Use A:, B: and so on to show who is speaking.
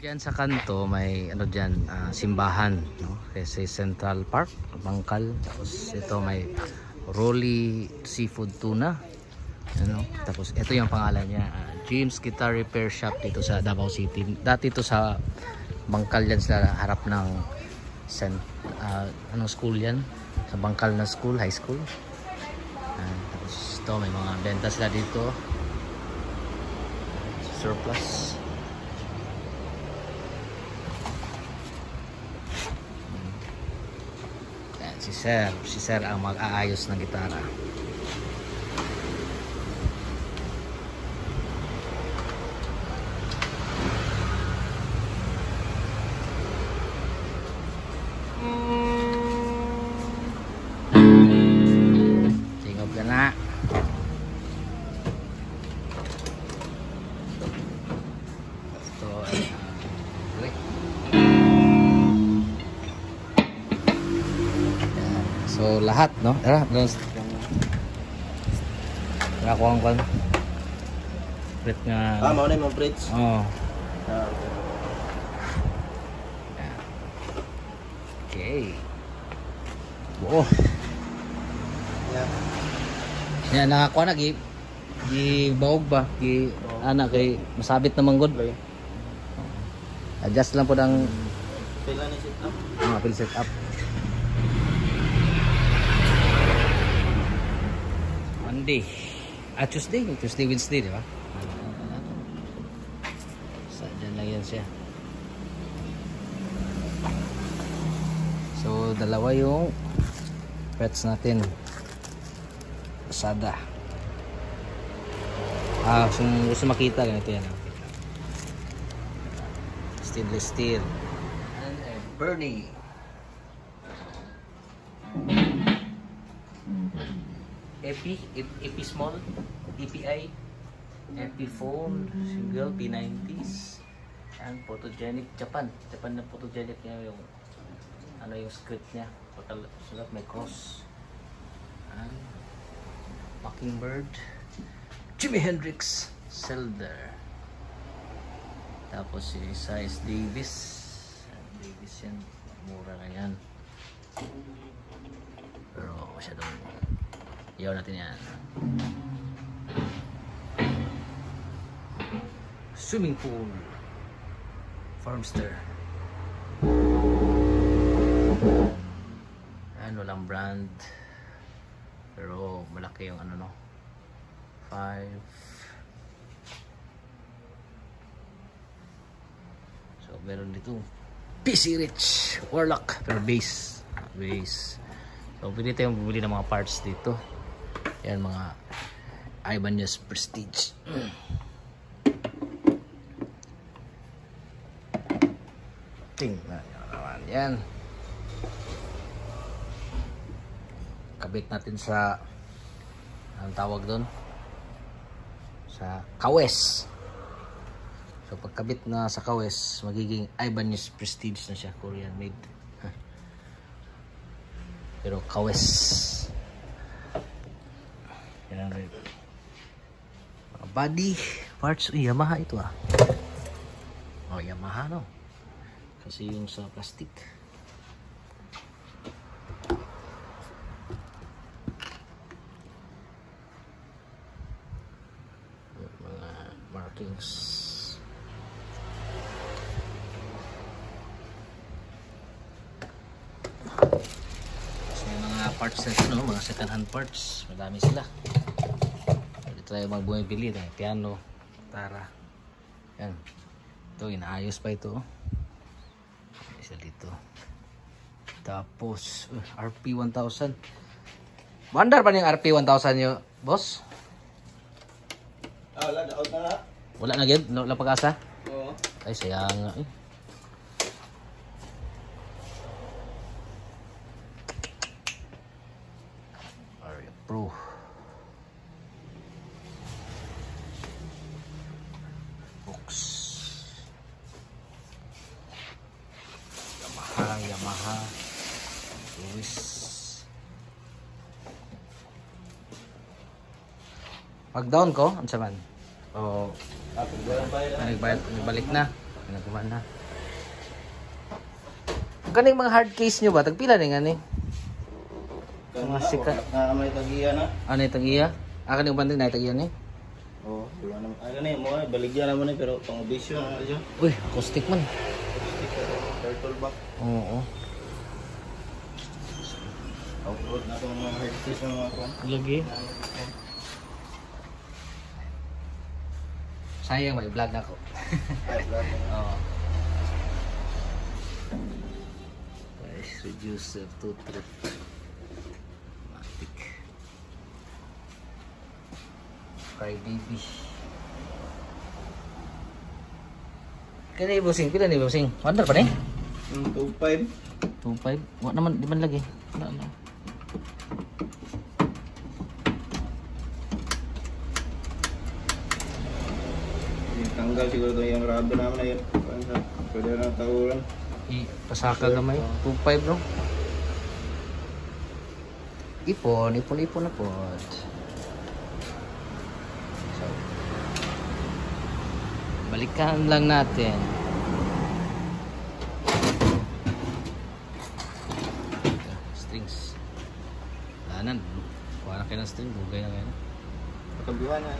A: Diyan sa kanto may ano diyan, simbahan, no? Kasi Central Park, Bangkal. Tapos ito may Rolly Seafood Tuna. Ano? Tapos ito yung pangalan niya, James Guitar Repair Shop dito sa Davao City. Dati ito sa Bangkal yan, sa harap ng anong school yan? Sa Bangkal na school, high school. Tapos ito may mga benta sila dito. Surplus. Si Sir ang mag-aayos ng gitara. Tingog ka na. Ito ay so lahat, no? Ako ang kwan. Prit nga.
B: Mau na yung fridge.
A: Oh. Okay. Buo. Yan, nakakuha na. Gibawog ba? Anak kay masabit naman good. Adjust lang po ng
B: Pila ni set up.
A: Pil set up. Monday. Tuesday, Wednesday, di ba? So, dyan lang yan siya. So, dalawa yung frets natin. Pasada. Kung gusto makita, ganito yan. Stainless steel. And Bernie. EP small, EPI, EP phone, single, P90s, and photogenic Japan na photogenic niya yung yung script niya, sulat may cross, and Mockingbird, Jimi Hendrix, Zelda, tapos si size Davis yan, mura na yan, pero masyadong iyaw natin yan. Swimming pool, Farmster. Walang brand, pero malaki yung 5. So meron dito PC Rich Warlock, pero base. So pwede tayong bumili ng mga parts dito. Yan, mga Ibanez Prestige. Tingnan nyo naman yan. Kabit natin sa anong tawag doon? Sa kawes. So pagkabit na sa kawes, magiging Ibanez Prestige na siya, Korean made. Pero kawes. Yan, body parts, Yamaha ito Yamaha no, kasi yung sa plastic. Mga markings. So yung mga parts nito, mga second hand parts, madami sila. Tayo magbumibili ng piano, gitara. Yan. Ito, inaayos pa ito. Isa dito. Tapos, RP 1000. Mandar pa yung RP 1000 nyo, boss?
B: Wala, out na nga.
A: Wala na gid? Wala pag-asa?
B: Oo.
A: Ay, sayang nga Aria Pro. Yamaha Lewis. Pag down ko, ano man? O, nagbalik na. Nagawa na. Kaning mga hard case nyo ba? Tagpila na nga ni? Mga sikat.
B: May tagiya na.
A: Ano yung tag-iya? Kaning banding na yung tag-iya ni?
B: Oo. Diba naman. Ay, ganun mo baligyan naman pero pang-obisyo na dyan.
A: Uy, acoustic man.
B: Turtle back.
A: Oo.
B: Off-road na itong mga hard case ng mga kwan.
A: Lagi. Sayang, may vlog na ako. Oo. Price reducer to trip. Matic. Cry baby. Kaya ni Bosing, pila ni Bosing? Wonder pa ni?
B: 2.5.
A: 2.5? Wala naman, di man lagi. Wala na.
B: Tanggal siguro ito yung rubber naman na yun. Pwede na tawuran.
A: Pasakal naman yun. 2.5 bro. Ipon na po. So, balikan lang natin. Strings. Lanan. Kuha na kayo ng string. Bugay na kayo.
B: Pagkabihan na.